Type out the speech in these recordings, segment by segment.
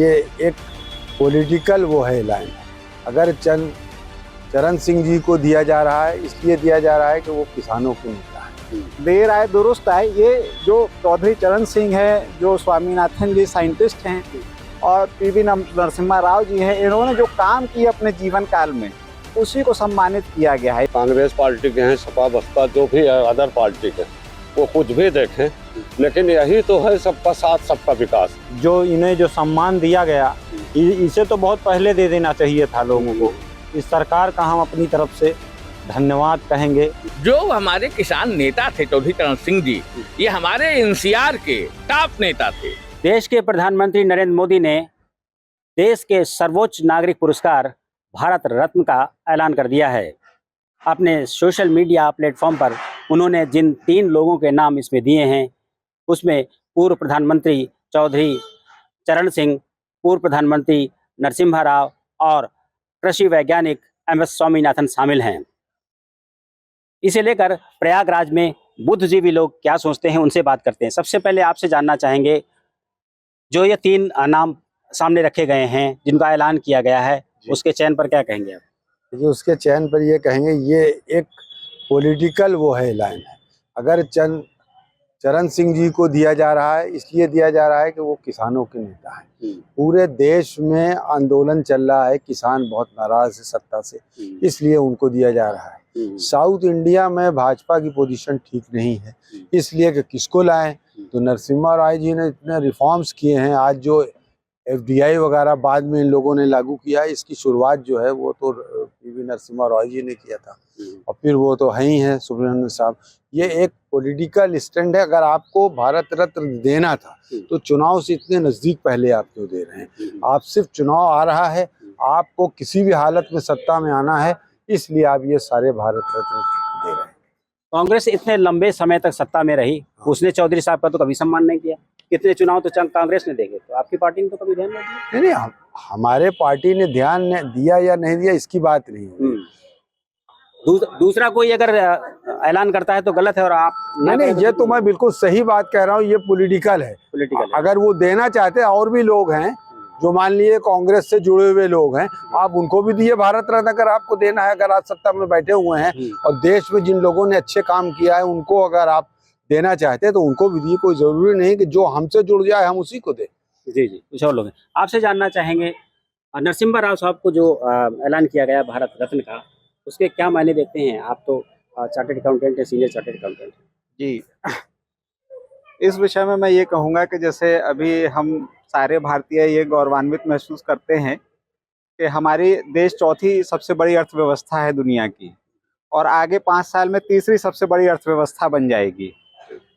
ये एक पॉलिटिकल वो है ऐलान। अगर चरण सिंह जी को दिया जा रहा है, इसलिए दिया जा रहा है कि वो किसानों के नेता है। देर आए दुरुस्त आए। ये जो चौधरी चरण सिंह है, जो स्वामीनाथन जी साइंटिस्ट हैं और पीवी नरसिम्हा राव जी हैं, इन्होंने जो काम किए अपने जीवन काल में, उसी को सम्मानित किया गया है। कांग्रेस पार्टी के हैं, सपा बसपा जो भी है, अदर पार्टी के, वो कुछ भी देखें, लेकिन यही तो है सबका साथ सबका विकास। जो इन्हें जो सम्मान दिया गया, इसे तो बहुत पहले दे देना चाहिए था लोगों को। इस सरकार का हम अपनी तरफ से धन्यवाद कहेंगे। जो हमारे किसान नेता थे चौधरी चरण सिंह जी, ये हमारे एनसीआर के टॉप नेता थे। देश के प्रधानमंत्री नरेंद्र मोदी ने देश के सर्वोच्च नागरिक पुरस्कार भारत रत्न का ऐलान कर दिया है। अपने सोशल मीडिया प्लेटफॉर्म पर उन्होंने जिन 3 लोगों के नाम इसमें दिए हैं, उसमें पूर्व प्रधानमंत्री चौधरी चरण सिंह, पूर्व प्रधानमंत्री नरसिम्हा राव और कृषि वैज्ञानिक MS स्वामीनाथन शामिल हैं। इसे लेकर प्रयागराज में बुद्धिजीवी लोग क्या सोचते हैं, उनसे बात करते हैं। सबसे पहले आपसे जानना चाहेंगे, जो ये 3 नाम सामने रखे गए हैं, जिनका ऐलान किया गया है, उसके चयन पर क्या कहेंगे आप? देखिए, उसके चयन पर ये कहेंगे, ये एक पॉलिटिकल वो है ऐलान है। अगर चरण सिंह जी को दिया जा रहा है, इसलिए दिया जा रहा है कि वो किसानों के नेता हैं। पूरे देश में आंदोलन चल रहा है, किसान बहुत नाराज है सत्ता से, इसलिए उनको दिया जा रहा है। साउथ इंडिया में भाजपा की पोजीशन ठीक नहीं है, इसलिए कि किसको लाएं। तो नरसिम्हा राव जी ने इतने रिफॉर्म्स किए हैं। आज जो FDI वगैरह बाद में इन लोगों ने लागू किया है, इसकी शुरुआत जो है वो तो पीवी नरसिम्हा राव जी ने किया था, और फिर वो तो है ही हैं सुब्रमण्यम साहब। ये एक पॉलिटिकल स्टैंड है। अगर आपको भारत रत्न देना था तो चुनाव से इतने नज़दीक पहले आप क्यों दे रहे हैं? आप सिर्फ चुनाव आ रहा है, आपको किसी भी हालत में सत्ता में आना है, इसलिए आप ये सारे भारत रत्न दे रहे हैं। कांग्रेस इतने लंबे समय तक सत्ता में रही, उसने चौधरी साहब का तो कभी सम्मान नहीं किया। कितने चुनाव तो कांग्रेस ने देखे, तो आपकी पार्टी ने तो कभी ध्यान नहीं दिया। नहीं, हमारे पार्टी ने ध्यान दिया या नहीं दिया, इसकी बात नहीं है। दूसरा कोई अगर ऐलान करता है तो गलत है, और आप नहीं, ये तो मैं बिल्कुल सही बात कह रहा हूँ। ये पॉलिटिकल है। अगर वो देना चाहते हैं, और भी लोग हैं जो मान लिए कांग्रेस से जुड़े हुए लोग हैं, आप उनको भी दिए भारत रत्न अगर आपको देना है। अगर आप सत्ता में बैठे हुए हैं और देश में जिन लोगों ने अच्छे काम किया है, उनको अगर आप देना चाहते हैं तो उनको भी दिए। कोई जरूरी नहीं कि जो हमसे जुड़ जाए हम उसी को दें। जी, कुछ और लोग हैं। आपसे जानना चाहेंगे, नरसिम्हा राव साहब को जो ऐलान किया गया भारत रत्न का, उसके क्या मायने देखते हैं? आप तो चार्टर्ड अकाउंटेंट है, सीनियर चार्टर्ड अकाउंटेंट। जी, इस विषय में मैं ये कहूँगा कि जैसे अभी हम सारे भारतीय ये गौरवान्वित महसूस करते हैं कि हमारी देश चौथी सबसे बड़ी अर्थव्यवस्था है दुनिया की, और आगे 5 साल में तीसरी सबसे बड़ी अर्थव्यवस्था बन जाएगी।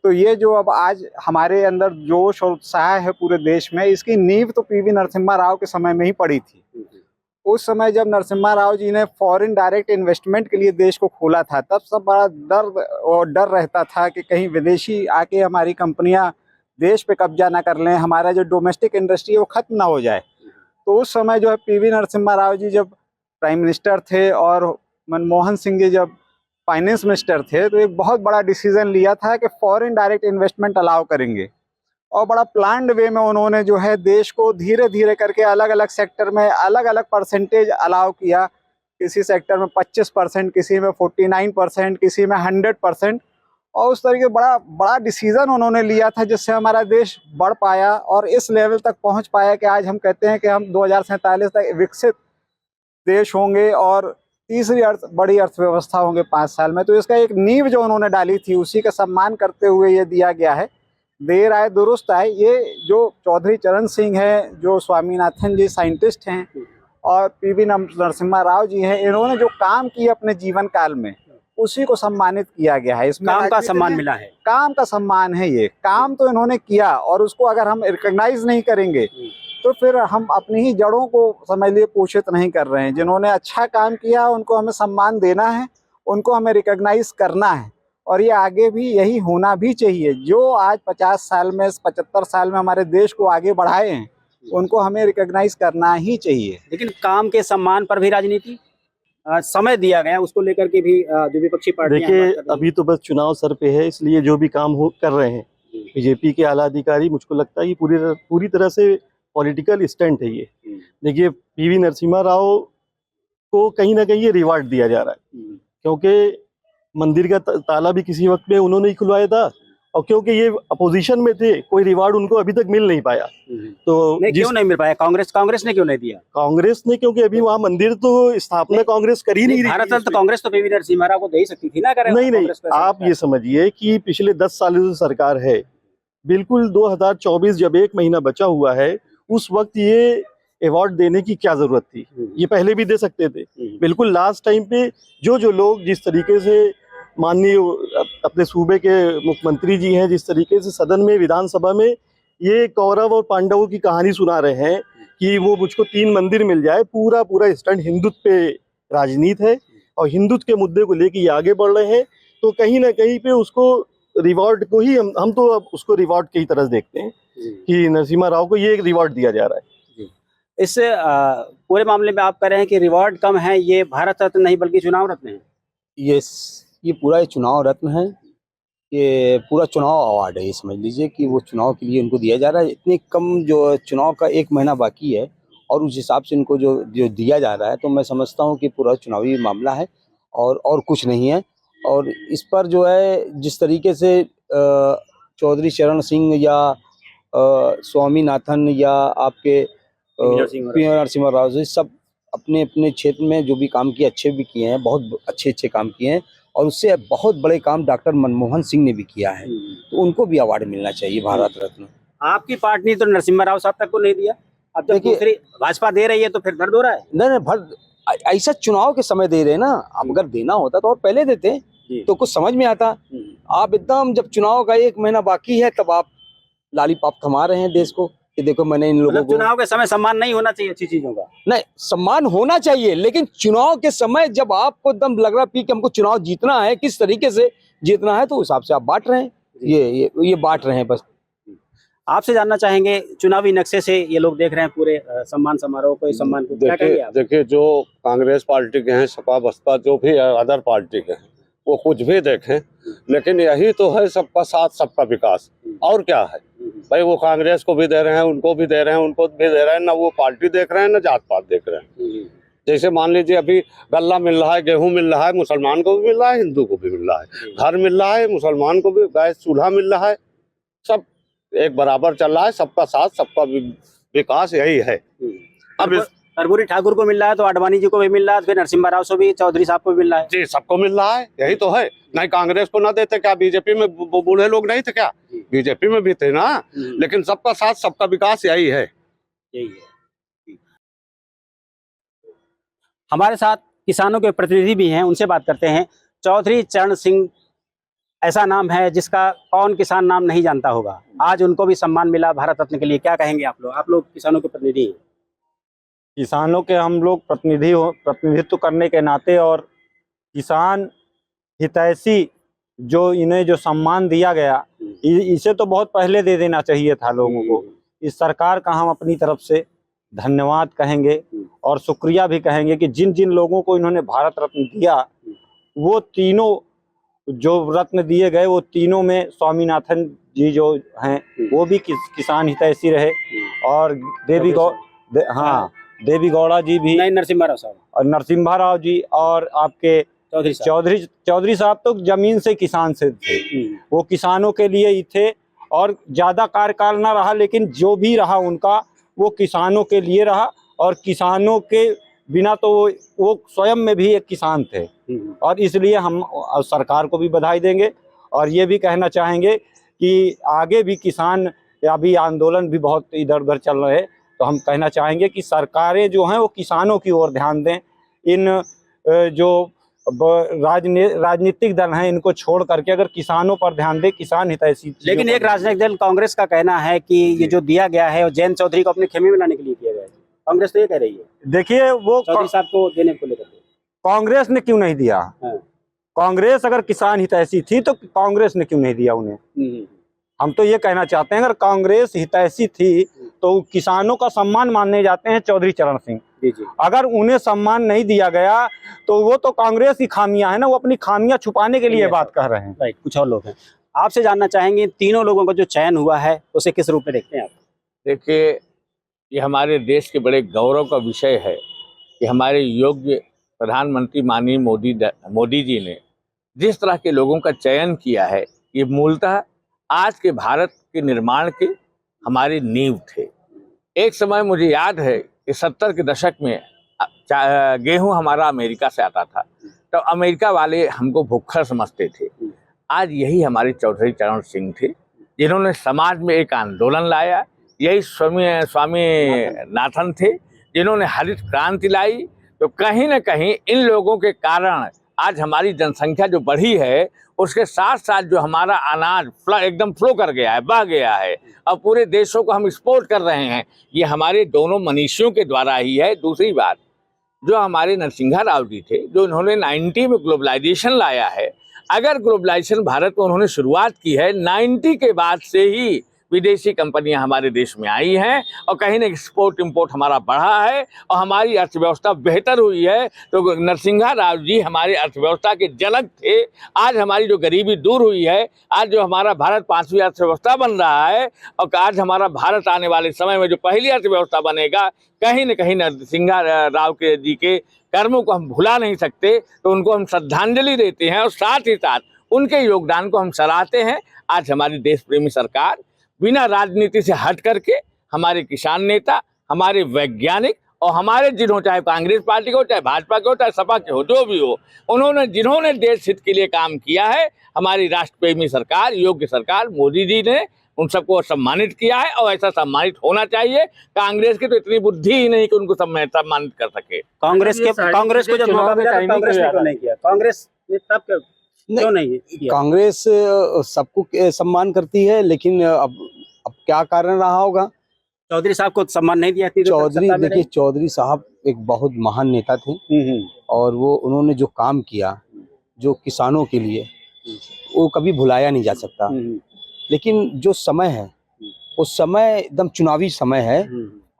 तो ये जो अब आज हमारे अंदर जोश और उत्साह है पूरे देश में, इसकी नींव तो पीवी नरसिम्हा राव के समय में ही पड़ी थी। उस समय जब नरसिम्हा राव जी ने फॉरेन डायरेक्ट इन्वेस्टमेंट के लिए देश को खोला था, तब सब बड़ा डर रहता था कि कहीं विदेशी आके हमारी कंपनियां देश पे कब्जा ना कर लें, हमारा जो डोमेस्टिक इंडस्ट्री है वो खत्म ना हो जाए। तो उस समय जो है पीवी नरसिम्हा राव जी जब प्राइम मिनिस्टर थे और मनमोहन सिंह जी जब फाइनेंस मिनिस्टर थे, तो एक बहुत बड़ा डिसीजन लिया था कि फॉरेन डायरेक्ट इन्वेस्टमेंट अलाउ करेंगे, और बड़ा प्लान्ड वे में उन्होंने जो है देश को धीरे धीरे करके अलग अलग सेक्टर में अलग अलग परसेंटेज अलाउ किया। किसी सेक्टर में 25%, किसी में 49%, किसी में 100%, और उस तरीके बड़ा डिसीजन उन्होंने लिया था, जिससे हमारा देश बढ़ पाया और इस लेवल तक पहुंच पाया कि आज हम कहते हैं कि हम 2047 तक विकसित देश होंगे और तीसरी बड़ी अर्थव्यवस्था होंगे 5 साल में। तो इसका एक नींव जो उन्होंने डाली थी, उसी का सम्मान करते हुए ये दिया गया है। देर आए दुरुस्त आए। ये जो चौधरी चरण सिंह है, जो स्वामीनाथन जी साइंटिस्ट हैं और पीवी नरसिम्हा राव जी हैं, इन्होंने जो काम किए अपने जीवन काल में, उसी को सम्मानित किया गया है। इसमें काम का सम्मान मिला है। काम का सम्मान है। ये काम तो इन्होंने किया, और उसको अगर हम रिकॉग्नाइज नहीं करेंगे तो फिर हम अपनी ही जड़ों को समझ लिए पोषित नहीं कर रहे हैं। जिन्होंने अच्छा काम किया उनको हमें सम्मान देना है, उनको हमें रिकॉग्नाइज करना है, और ये आगे भी यही होना भी चाहिए। जो आज 50 साल में 75 साल में हमारे देश को आगे बढ़ाए हैं, उनको हमें रिकॉग्नाइज करना ही चाहिए। लेकिन काम के सम्मान पर भी राजनीति समय दिया गया, उसको लेकर के भी जो विपक्षी पार्टियां देखिए, अभी तो बस चुनाव सर पे है, इसलिए जो भी काम कर रहे हैं बीजेपी के आला अधिकारी, मुझको लगता है ये पूरी तरह से पॉलिटिकल स्टंट है ये। देखिए पीवी नरसिम्हा राव को कहीं ना कहीं ये रिवार्ड दिया जा रहा है, क्योंकि मंदिर का ताला भी किसी वक्त में उन्होंने ही खुलवाया था, और क्योंकि ये अपोजिशन में थे कोई रिवार्ड उनको अभी तक मिल नहीं पाया। तो क्यों नहीं मिल पाया? कांग्रेस ने क्यों नहीं दिया? कांग्रेस ने, क्योंकि अभी वहाँ मंदिर तो स्थापना कांग्रेस कर ही नहीं रही। भारत रत्न कांग्रेस तो पीवी नरसिम्हा राव को दे ही सकती थी ना। नहीं, आप ये समझिए कि पिछले 10 सालों से सरकार है, बिल्कुल 2024 जब 1 महीना बचा हुआ है, उस वक्त ये अवार्ड देने की क्या जरूरत थी? ये पहले भी दे सकते थे। बिल्कुल लास्ट टाइम पे जो लोग जिस तरीके से माननीय अपने सूबे के मुख्यमंत्री जी हैं, जिस तरीके से सदन में, विधानसभा में ये कौरव और पांडवों की कहानी सुना रहे हैं कि वो मुझको 3 मंदिर मिल जाए, पूरा स्टंट हिंदुत्व पे राजनीति है और हिंदुत्व के मुद्दे को लेकर ये आगे बढ़ रहे हैं। तो कहीं ना कहीं पे उसको रिवॉर्ड को ही हम तो अब उसको रिवॉर्ड की तरह देखते हैं कि नरसिम्हा राव को ये एक रिवॉर्ड दिया जा रहा है। इस पूरे मामले में आप कह रहे हैं कि रिवॉर्ड कम है, ये भारत रत्न नहीं बल्कि चुनाव रत्न है। ये पूरा चुनाव रत्न है, ये पूरा चुनाव अवार्ड है। ये समझ लीजिए कि वो चुनाव के लिए उनको दिया जा रहा है। इतने कम जो चुनाव का 1 महीना बाकी है और उस हिसाब से इनको जो दिया जा रहा है, तो मैं समझता हूँ कि पूरा चुनावी मामला है और कुछ नहीं है। और इस पर जो है जिस तरीके से चौधरी चरण सिंह या स्वामीनाथन या आपके पी नरसिम्हा राव जी सब अपने अपने क्षेत्र में जो भी काम किए, अच्छे भी किए हैं, बहुत अच्छे काम किए हैं। और उससे बहुत बड़े काम डॉक्टर मनमोहन सिंह ने भी किया है, तो उनको भी अवार्ड मिलना चाहिए भारत रत्न। आपकी पार्टी ने तो नरसिम्हा राव साहब तक को नहीं दिया, अब जब दूसरी भाजपा दे रही है तो फिर दर्द हो रहा है। नहीं, ऐसा चुनाव के समय दे रहे हैं ना। अब अगर देना होता तो और पहले देते तो कुछ समझ में आता। आप एकदम जब चुनाव का 1 महीना बाकी है तब आप लालीपाप थमा रहे हैं देश को कि देखो मैंने इन लोगों को। चुनाव के समय सम्मान नहीं होना चाहिए अच्छी चीजों का? नहीं, सम्मान होना चाहिए, लेकिन चुनाव के समय जब आपको एकदम लग रहा कि हमको चुनाव जीतना है, किस तरीके से जीतना है, तो उस हिसाब से आप बांट रहे हैं। ये बांट रहे हैं बस। आपसे जानना चाहेंगे, चुनावी नक्शे से ये लोग देख रहे हैं पूरे सम्मान समारोह को, सम्मान को, क्या कहेंगे आप? देखिए जो कांग्रेस पार्टी के हैं, सपा बसपा जो भी अदर पार्टी के हैं, वो कुछ भी देखें, लेकिन यही तो है सबका साथ सबका विकास। और क्या है भाई? वो कांग्रेस को भी दे रहे हैं, उनको भी दे रहे हैं, उनको भी दे रहे हैं, ना वो पार्टी देख रहे हैं ना जात पात देख रहे हैं। जैसे मान लीजिए अभी गल्ला मिल रहा है, गेहूं मिल रहा है, मुसलमान को भी मिल रहा है, हिंदू को भी मिल रहा है। घर मिल रहा है, मुसलमान को भी गैस चूल्हा मिल रहा है, सब एक बराबर चल रहा है। सबका साथ सबका विकास यही है। अब कर्पूरी ठाकुर को मिल रहा है तो आडवाणी जी को भी मिल रहा है, फिर नरसिम्हा राव से भी, चौधरी साहब को भी मिल रहा है जी, सबको मिल रहा है। यही तो है। नहीं कांग्रेस को ना देते क्या? बीजेपी में बूढ़े लोग नहीं थे क्या? बीजेपी में भी थे ना। लेकिन सबका साथ सबका विकास यही है। हमारे साथ किसानों के प्रतिनिधि भी हैं, उनसे बात करते हैं। चौधरी चरण सिंह ऐसा नाम है जिसका कौन किसान नाम नहीं जानता होगा। आज उनको भी सम्मान मिला भारत रत्न के लिए, क्या कहेंगे आप लोग? आप लोग किसानों के प्रतिनिधि हैं। किसानों के हम लोग प्रतिनिधित्व करने के नाते और किसान हितैषी जो इन्हें जो सम्मान दिया गया, इसे तो बहुत पहले दे देना चाहिए था लोगों को। इस सरकार का हम अपनी तरफ से धन्यवाद कहेंगे और शुक्रिया भी कहेंगे कि जिन जिन लोगों को इन्होंने भारत रत्न दिया, वो तीनों जो रत्न दिए गए, वो तीनों में स्वामीनाथन जी जो हैं वो भी किसान हितैषी रहे, और देवी गौड़ा जी भी, नहीं नरसिम्हा राव साहब, और नरसिम्हा राव जी, और आपके चौधरी साहब तो जमीन से किसान से थे। वो किसानों के लिए ही थे और ज्यादा कार्यकाल ना रहा, लेकिन जो भी रहा उनका वो किसानों के लिए रहा। और किसानों के बिना तो वो स्वयं में भी एक किसान थे, और इसलिए हम सरकार को भी बधाई देंगे। और ये भी कहना चाहेंगे कि आगे भी किसान अभी आंदोलन भी बहुत इधर उधर चल रहे हैं, तो हम कहना चाहेंगे कि सरकारें जो हैं वो किसानों की ओर ध्यान दें। इन जो राजनीतिक दल हैं इनको छोड़ करके अगर किसानों पर ध्यान दे, किसान हितैषी। लेकिन एक राजनीतिक दल कांग्रेस का कहना है कि ये जो दिया गया है वो जयंत चौधरी को अपने खेमे में लाने के लिए किया गया है। कांग्रेस तो ये कह रही है। देखिए वो चौधरी साहब को देने को लेकर कांग्रेस ने क्यों नहीं दिया? कांग्रेस अगर किसान हितैषी थी तो कांग्रेस ने क्यों नहीं दिया उन्हें? हम तो ये कहना चाहते हैं अगर कांग्रेस हितैषी थी तो किसानों का सम्मान मानने जाते हैं चौधरी चरण सिंह। अगर उन्हें सम्मान नहीं दिया गया तो वो तो कांग्रेस की खामियां है ना, वो अपनी खामियां छुपाने के लिए बात कर रहे हैं। राइट, कुछ और लोग हैं। आपसे जानना चाहेंगे तीनों लोगों का जो चयन हुआ है उसे किस रूप में देखते हैं आप? देखिए ये हमारे देश के बड़े गौरव का विषय है कि हमारे योग्य प्रधानमंत्री माननीय मोदी जी ने जिस तरह के लोगों का चयन किया है, ये मूलतः आज के भारत के निर्माण के हमारी नींव थे। एक समय मुझे याद है कि 70 के दशक में गेहूं हमारा अमेरिका से आता था, तो अमेरिका वाले हमको भुक्खड़ समझते थे। आज यही हमारे चौधरी चरण सिंह थे जिन्होंने समाज में एक आंदोलन लाया। यही स्वामीनाथन थे जिन्होंने हरित क्रांति लाई। तो कहीं ना कहीं इन लोगों के कारण आज हमारी जनसंख्या जो बढ़ी है, उसके साथ साथ जो हमारा अनाज एकदम फ्लो कर गया है, बह गया है, और पूरे देशों को हम एक्सपोर्ट कर रहे हैं, ये हमारे दोनों मनीषियों के द्वारा ही है। दूसरी बात, जो हमारे नरसिंहा राव जी थे, जो इन्होंने 90 में ग्लोबलाइजेशन लाया है। अगर ग्लोबलाइजेशन भारत में उन्होंने शुरुआत की है, 90 के बाद से ही विदेशी कंपनियां हमारे देश में आई हैं और कहीं ना एक्सपोर्ट इंपोर्ट हमारा बढ़ा है और हमारी अर्थव्यवस्था बेहतर हुई है। तो नरसिंहा राव जी हमारी अर्थव्यवस्था के जनक थे। आज हमारी जो गरीबी दूर हुई है, आज जो हमारा भारत 5वीं अर्थव्यवस्था बन रहा है, और आज हमारा भारत आने वाले समय में जो पहली अर्थव्यवस्था बनेगा, कहीं न कहीं नरसिंहा राव के जी के कर्मों को हम भुला नहीं सकते। तो उनको हम श्रद्धांजलि देते हैं और साथ ही साथ उनके योगदान को हम सराहते हैं। आज हमारी देश प्रेमी सरकार बिना राजनीति से हट करके हमारे किसान नेता, हमारे वैज्ञानिक और हमारे चाहे कांग्रेस पार्टी को, चाहे भाजपा को, चाहे सपा के हो, जो भी हो, जिन्होंने देश हित के लिए काम किया है, हमारी राष्ट्र प्रेमी सरकार, योग्य सरकार मोदी जी ने उन सबको सम्मानित किया है और ऐसा सम्मानित होना चाहिए। कांग्रेस की तो इतनी बुद्धि ही नहीं कि उनको सम्मानित कर सके। कांग्रेस को जब मौका मिला तो कांग्रेस ने क्यों नहीं किया? कांग्रेस ने तब क्यों नहीं किया? कांग्रेस सबको सम्मान करती है, लेकिन अब क्या कारण रहा होगा? चौधरी साहब को सम्मान नहीं दिया? चौधरी साहब एक बहुत महान नेता थे और उन्होंने जो काम किया, जो किसानों के लिए, वो कभी भुलाया नहीं जा सकता। लेकिन जो समय है, वो समय एकदम चुनावी समय है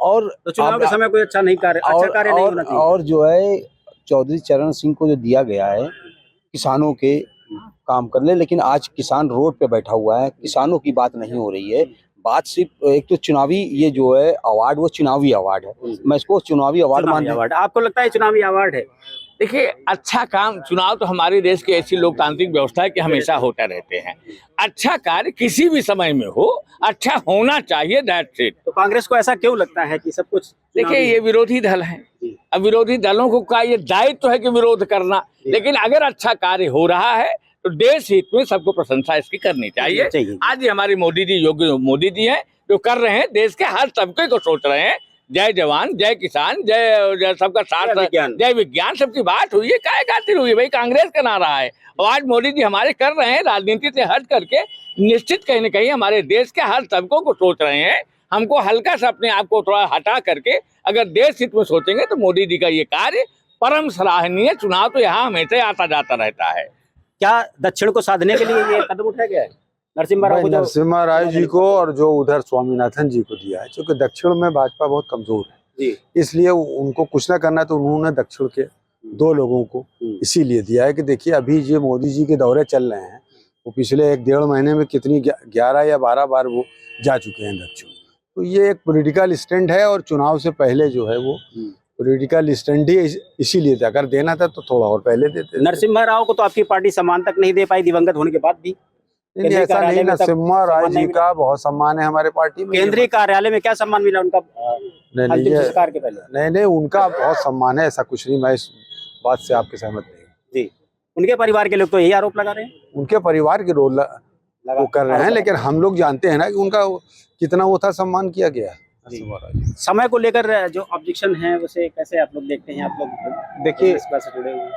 और तो चुनाव के समय कोई अच्छा कार्य नहीं होना चाहिए। और जो है चौधरी चरण सिंह को जो दिया गया है किसानों के काम कर ले, लेकिन आज किसान रोड पे बैठा हुआ है, किसानों की बात नहीं हो रही है। बात सिर्फ एक तो चुनावी, ये जो है अवार्ड, वो चुनावी अवार्ड है। मैं इसको चुनावी अवार्ड मानता हूं। आपको लगता है चुनावी अवार्ड है? देखिए, अच्छा काम, चुनाव तो हमारे देश की ऐसी लोकतांत्रिक व्यवस्था है कि हमेशा होता रहते हैं। अच्छा कार्य किसी भी समय में हो, अच्छा होना चाहिए, दैट्स इट। तो कांग्रेस को ऐसा क्यों लगता है कि सब कुछ? देखिए, ये विरोधी दल है। अब विरोधी दलों को का ये दायित्व है कि विरोध करना, लेकिन अगर अच्छा कार्य हो रहा है तो देश हित में सबको प्रशंसा इसकी करनी चाहिए। आज ये हमारे मोदी जी, योग्य मोदी जी हैं, जो कर रहे हैं, देश के हर तबके को सोच रहे हैं। जय जवान, जय किसान, जय सबका साथ, जय विज्ञान, सबकी बात हुई है। काय खातिर हुई है भाई? कांग्रेस का नारा है और आज मोदी जी हमारे कर रहे हैं। राजनीति से हट करके निश्चित कहीं न कहीं हमारे देश के हर तबकों को सोच रहे हैं। हमको हल्का सा अपने आप को थोड़ा हटा करके अगर देश हित में सोचेंगे तो मोदी जी का ये कार्य परम सराहनीय। चुनाव तो यहाँ हमेशा आता जाता रहता है। क्या दक्षिण को साधने के लिए ये कदम उठाया गया है? नरसिम्हा राव जी को और जो उधर स्वामीनाथन जी को दिया है, क्योंकि दक्षिण में भाजपा बहुत कमजोर है जी, इसलिए उनको कुछ ना करना, तो उन्होंने दक्षिण के 2 लोगों को इसीलिए दिया है कि देखिए अभी जो मोदी जी के दौरे चल रहे हैं, वो पिछले 1-1.5 महीने में कितनी 11 या 12 बार वो जा चुके हैं दक्षिण। तो ये एक पॉलिटिकल स्टंट है और चुनाव से पहले जो है वो पॉलिटिकल स्टंट ही इसीलिए था। अगर देना था तो थोड़ा और पहले देते। नरसिम्हा राव को तो आपकी पार्टी सम्मान तक नहीं दे पाई दिवंगत होने के बाद भी? नहीं, ऐसा नहीं। नरसिम्हा राव जी का बहुत सम्मान है हमारे पार्टी में। केंद्रीय कार्यालय में क्या सम्मान मिला उनका? नहीं, उनका बहुत सम्मान है, ऐसा कुछ नहीं। मैं इस बात से आपके सहमत नहीं जी। उनके परिवार के लोग तो यही आरोप लगा रहे हैं। उनके परिवार के रोल वो कर रहे हैं, लेकिन हम लोग जानते हैं ना कि उनका कितना वो था, सम्मान किया गया। समय को लेकर जो ऑब्जेक्शन है उसे कैसे आप लोग देखते हैं? आप लोग देखिए, इस बात से जुड़े हुए,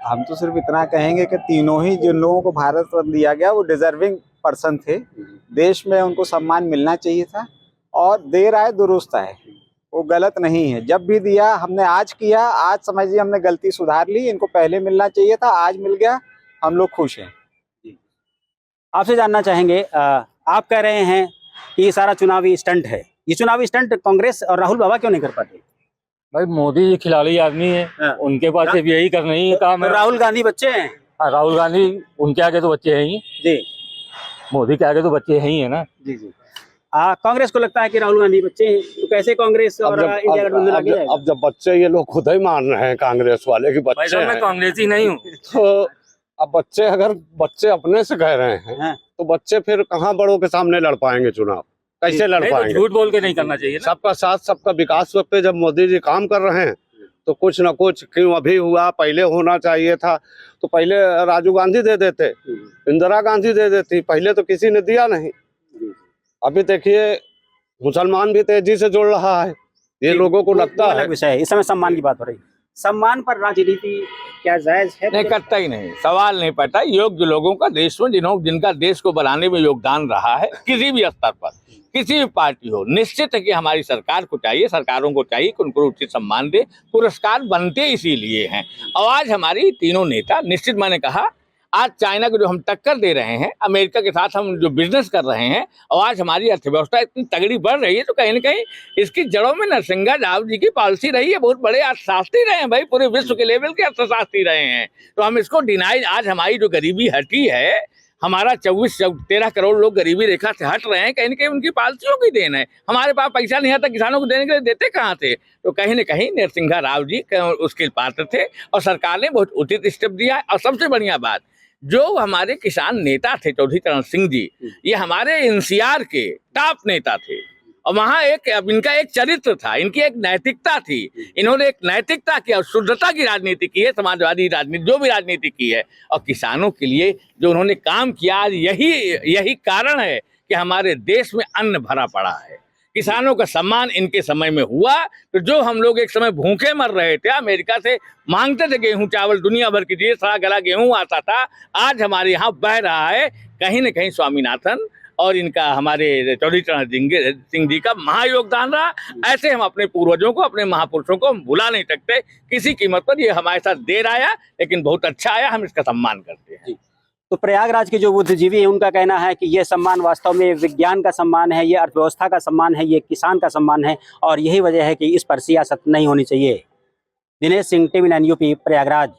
हम तो सिर्फ इतना कहेंगे कि तीनों ही जिन लोगों को भारत रत्न दिया गया वो डिजर्विंग पर्सन थे। देश में उनको सम्मान मिलना चाहिए था और देर आए दुरुस्त आए, वो गलत नहीं है। जब भी दिया हमने आज किया, आज समझिए हमने गलती सुधार ली। इनको पहले मिलना चाहिए था, आज मिल गया, हम लोग खुश हैं। आपसे जानना चाहेंगे, आप कह रहे हैं कि ये सारा चुनावी स्टंट है, ये चुनावी स्टंट कांग्रेस और राहुल बाबा क्यों नहीं कर पाते? भाई मोदी जी खिलाड़ी आदमी है, उनके पास सिर्फ यही करना ही काम है। राहुल गांधी बच्चे हैं। राहुल गांधी उनके आगे तो बच्चे हैं ही जी, मोदी के आगे तो बच्चे हैं ही है ना जी जी। कांग्रेस को लगता है कि राहुल गांधी बच्चे हैं, तो कैसे कांग्रेस और इंडिया गठबंधन आगे जाएगा? अब जब बच्चे ये लोग खुद ही मान रहे हैं कांग्रेस वाले कि बच्चे मैं हैं, कांग्रेसी नहीं हूँ। तो अब बच्चे अगर बच्चे अपने से कह रहे हैं हाँ। तो बच्चे फिर कहाँ बड़ों के सामने लड़ पाएंगे चुनाव? कैसे लड़ नहीं, तो पाएंगे? झूठ बोल के नहीं करना चाहिए ना। सबका साथ सबका विकास पे जब मोदी जी काम कर रहे हैं तो कुछ ना कुछ क्यों अभी हुआ, पहले होना चाहिए था। तो पहले राजीव गांधी दे देते, इंदिरा गांधी दे देती, पहले तो किसी ने दिया नहीं। अभी देखिए मुसलमान भी तेजी से जुड़ रहा है, ये लोगों को लगता वो है। अलग विषय है, इस समय सम्मान की बात हो रही है। सम्मान पर राजनीति क्या जायज है? नहीं, करता ही नहीं, सवाल नहीं पड़ता। योग्य लोगों का देश में जिनका देश को बनाने में योगदान रहा है, किसी भी स्तर पर, किसी भी पार्टी हो, निश्चित है कि हमारी सरकार को चाहिए, सरकारों को चाहिए कि उनको उचित सम्मान दे। पुरस्कार बनते इसीलिए हैं। और आज हमारी तीनों नेता, निश्चित मैंने कहा, आज चाइना को जो हम टक्कर दे रहे हैं, अमेरिका के साथ हम जो बिजनेस कर रहे हैं, और आज हमारी अर्थव्यवस्था इतनी तगड़ी बढ़ रही है, तो कहीं ना कहीं इसकी जड़ों में नरसिंह राव जी की पॉलिसी रही है। बहुत बड़े अर्थशास्त्री रहे हैं भाई, पूरे विश्व के लेवल के अर्थशास्त्री रहे हैं। तो हम इसको डिनाई, आज हमारी जो गरीबी हटी है, हमारा 13 करोड़ लोग गरीबी रेखा से हट रहे हैं, कहीं ना कहीं उनकी पॉलिसियों की देन है। हमारे पास पैसा नहीं आता किसानों को देने के लिए, देते कहाँ थे? तो कहीं ना कहीं नरसिंह राव जी उसके पात्र थे और सरकार ने बहुत उचित स्टेप दिया है। और सबसे बढ़िया बात, जो हमारे किसान नेता थे चौधरी चरण सिंह जी, ये हमारे एनसीआर के टॉप नेता थे। और वहाँ अब इनका एक चरित्र था, इनकी एक नैतिकता थी। इन्होंने एक नैतिकता की और शुद्धता की राजनीति की है, समाजवादी राजनीति, जो भी राजनीति की है। और किसानों के लिए जो उन्होंने काम किया, आज यही कारण है कि हमारे देश में अन्न भरा पड़ा है। किसानों का सम्मान इनके समय में हुआ। तो जो हम लोग एक समय भूखे मर रहे थे, अमेरिका से मांगते थे गेहूं चावल, दुनिया भर की चीजें, सारा गला गेहूं आता था, आज हमारे यहाँ बह रहा है। कहीं न कहीं स्वामीनाथन और इनका, हमारे चौधरी चरण सिंह जी का महायोगदान रहा। ऐसे हम अपने पूर्वजों को, अपने महापुरुषों को हम भुला नहीं सकते किसी कीमत पर। ये हमारे साथ देर आया, लेकिन बहुत अच्छा आया, हम इसका सम्मान करते हैं। तो प्रयागराज के जो बुद्धिजीवी हैं, उनका कहना है कि ये सम्मान वास्तव में विज्ञान का सम्मान है, ये अर्थव्यवस्था का सम्मान है, ये किसान का सम्मान है, और यही वजह है कि इस पर सियासत नहीं होनी चाहिए। Dinesh Singh, TV9 UP, Prayagraj.